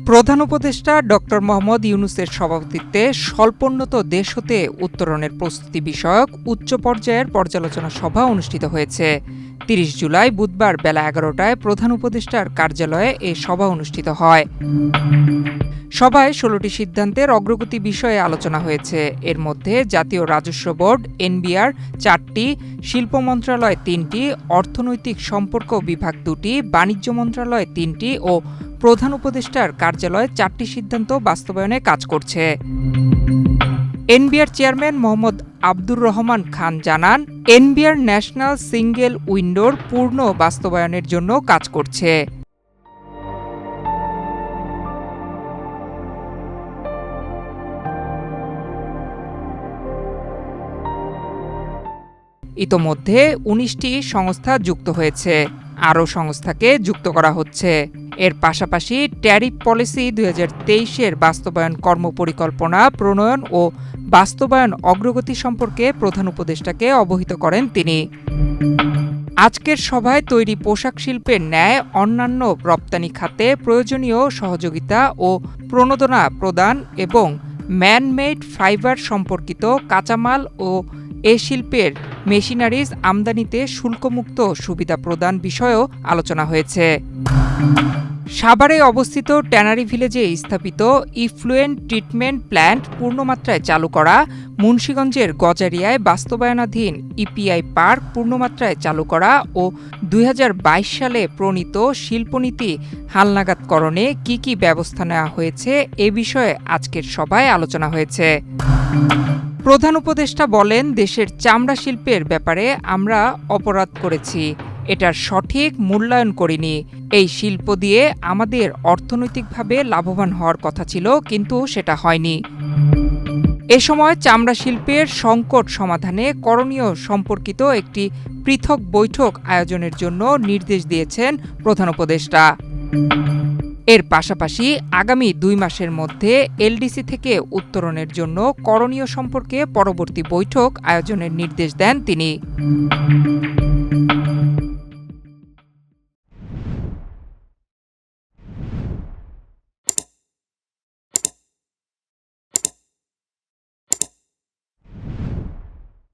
প্রধান উপদেষ্টা ডক্টর মোহাম্মদ ইউনূসের সভাপতিত্বে স্বল্পোন্নত দেশ হতে উত্তরণের প্রস্তুতি বিষয়ক উচ্চ পর্যায়ের পর্যালোচনা সভা অনুষ্ঠিত হয়েছে। ৩০ জুলাই বুধবার বেলা ১১টায় প্রধান উপদেষ্টার কার্যালয়ে এ সভা অনুষ্ঠিত হয়। সভায় ১৬টি সিদ্ধান্তের অগ্রগতি বিষয়ে আলোচনা হয়েছে। এর মধ্যে জাতীয় রাজস্ব বোর্ড এনবিআর ৪টি, শিল্প মন্ত্রণালয় ৩টি, অর্থনৈতিক সম্পর্ক বিভাগ ২টি, বাণিজ্য মন্ত্রণালয় 3টি ও প্রধান উপদেষ্টার কার্যালয়ে 4টি সিদ্ধান্ত বাস্তবায়নে কাজ করছে। এনবিআর চেয়ারম্যান মোহাম্মদ আব্দুর রহমান খান জানান, এনবিআর ন্যাশনাল সিঙ্গেল উইন্ডোর পূর্ণ বাস্তবায়নের জন্য কাজ করছে। ইতোমধ্যে ১৯টি সংস্থা যুক্ত হয়েছে, আরও সংস্থাকে যুক্ত করা হচ্ছে। এর পাশাপাশি ট্যারিফ পলিসি ২০২৩-এর বাস্তবায়ন কর্মপরিকল্পনা প্রণয়ন ও বাস্তবায়ন অগ্রগতি সম্পর্কে প্রধান উপদেষ্টাকে অবহিত করেন তিনি। আজকের সভায় তৈরি পোশাক শিল্পের ন্যায় অন্যান্য রপ্তানি খাতে প্রয়োজনীয় সহযোগিতা ও প্রণোদনা প্রদান এবং ম্যান-মেড ফাইবার সম্পর্কিত কাঁচামাল ও এ শিল্পের মেশিনারিজ আমদানিতে শুল্কমুক্ত সুবিধা প্রদান বিষয়েও আলোচনা হয়েছে। সাভারে অবস্থিত ট্যানারি ভিলেজে স্থাপিত ইফ্লুয়েন্ট ট্রিটমেন্ট প্ল্যান্ট পূর্ণমাত্রায় চালু করা, মুন্সিগঞ্জের গজারিয়ায় বাস্তবায়নাধীন ইপিআই পার্ক পূর্ণমাত্রায় চালু করা ও ২০২২ সালে প্রণীত শিল্পনীতি হালনাগাদকরণে কী কী ব্যবস্থা নেওয়া হয়েছে এ বিষয়ে আজকের সভায় আলোচনা হয়েছে। প্রধান উপদেষ্টা বলেন, দেশের চামড়া শিল্পের ব্যাপারে আমরা অপরাধ করেছি, এটার সঠিক মূল্যায়ন করিনি। এই শিল্প দিয়ে আমাদের অর্থনৈতিকভাবে লাভবান হওয়ার কথা ছিল, কিন্তু সেটা হয়নি। এ সময় চামড়া শিল্পের সংকট সমাধানে করণীয় সম্পর্কিত একটি পৃথক বৈঠক আয়োজনের জন্য নির্দেশ দিয়েছেন প্রধান উপদেষ্টা। এর পাশাপাশি আগামী ২ মাসের মধ্যে এলডিসি থেকে উত্তরণের জন্য করণীয় সম্পর্কে পরবর্তী বৈঠক আয়োজনের নির্দেশ দেন তিনি।